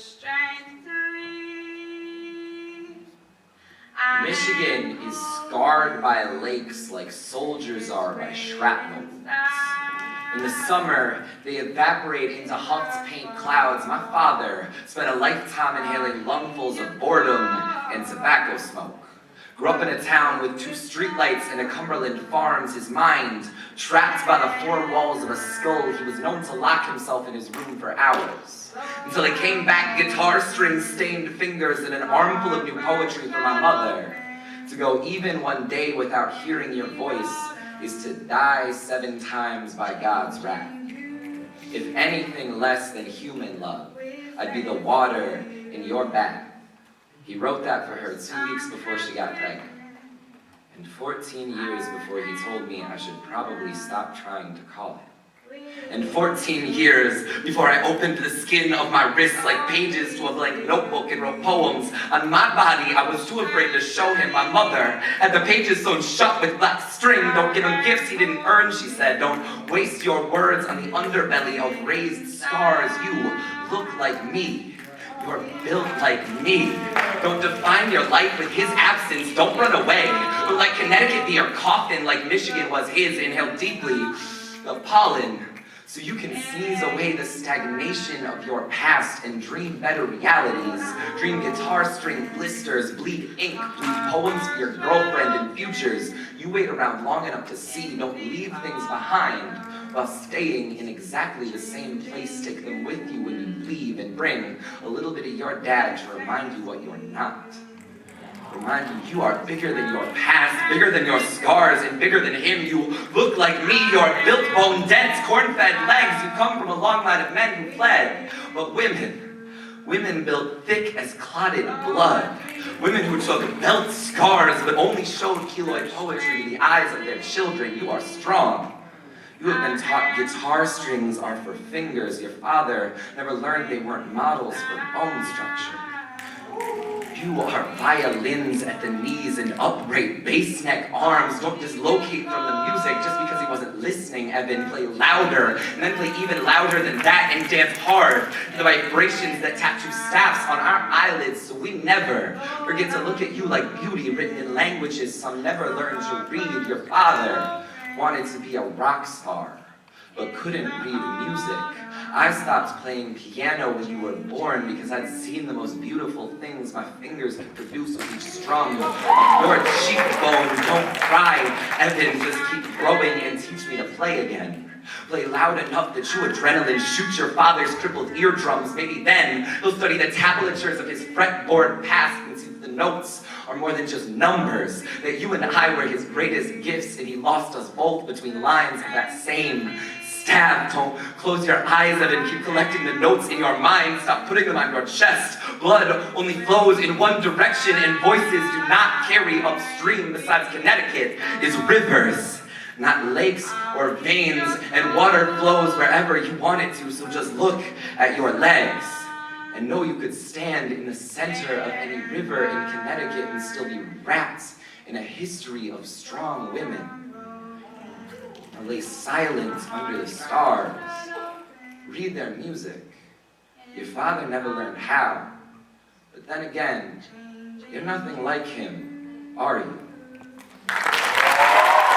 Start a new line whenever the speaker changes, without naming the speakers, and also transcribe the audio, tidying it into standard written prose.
strength to leave.
Michigan is scarred by lakes like soldiers are by shrapnel wounds. In the summer, they evaporate into huffed paint clouds. My father spent a lifetime inhaling lungfuls of boredom and tobacco smoke. Grew up in a town with 2 streetlights and a Cumberland Farms. His mind, trapped by the 4 walls of a skull, he was known to lock himself in his room for hours. Until he came back, guitar strings, stained fingers, and an armful of new poetry for my mother. To go even one day without hearing your voice is to die 7 times by God's wrath. If anything less than human love, I'd be the water in your bath. He wrote that for her 2 weeks before she got pregnant. And 14 years before he told me I should probably stop trying to call him. And 14 years before I opened the skin of my wrists like pages to a blank notebook and wrote poems on my body. I was too afraid to show him. My mother had the pages sewn shut with black string. Don't give him gifts he didn't earn, she said. Don't waste your words on the underbelly of raised scars. You look like me. You're built like me. Don't define your life with his absence. Don't run away. Don't let Connecticut be your coffin like Michigan was his. Inhale deeply the pollen so you can sneeze away the stagnation of your past and dream better realities. Dream guitar string blisters, bleed ink, bleed poems for your girlfriend and futures you wait around long enough to see. Don't leave things behind while staying in exactly the same place. Take them with you when you leave and bring a little bit of your dad to remind you what you're not. Remind you are bigger than your past, bigger than your scars, and bigger than him. You look like me, you're built bone dense, corn-fed legs. You come from a long line of men who fled. But women built thick as clotted blood. Women who took belt scars but only showed keloid poetry to the eyes of their children. You are strong. You have been taught guitar strings are for fingers. Your father never learned they weren't models for bone structure. You are violins at the knees and upright bass neck arms. Don't dislocate from the music just because he wasn't listening, Evan. Play louder, and then play even louder than that, and dance hard to the vibrations that tattoo staffs on our eyelids so we never forget to look at you like beauty written in languages some never learned to read. Your father wanted to be a rock star, but couldn't read music. I stopped playing piano when you were born because I'd seen the most beautiful things my fingers could produce with each strum of your cheekbone. Don't cry, Evan, just keep growing and teach me to play again. Play loud enough that you adrenaline shoot your father's crippled eardrums. Maybe then he'll study the tablatures of his fretboard past and see that the notes are more than just numbers, that you and I were his greatest gifts and he lost us both between lines of that same stab. Don't close your eyes, Evan. Keep collecting the notes in your mind. Stop putting them on your chest. Blood only flows in one direction and voices do not carry upstream. Besides Connecticut is rivers, not lakes or veins, and water flows wherever you want it to. So just look at your legs and know you could stand in the center of any river in Connecticut and still be wrapped in a history of strong women. Or lay silent under the stars. Read their music. Your father never learned how. But then again, you're nothing like him, are you?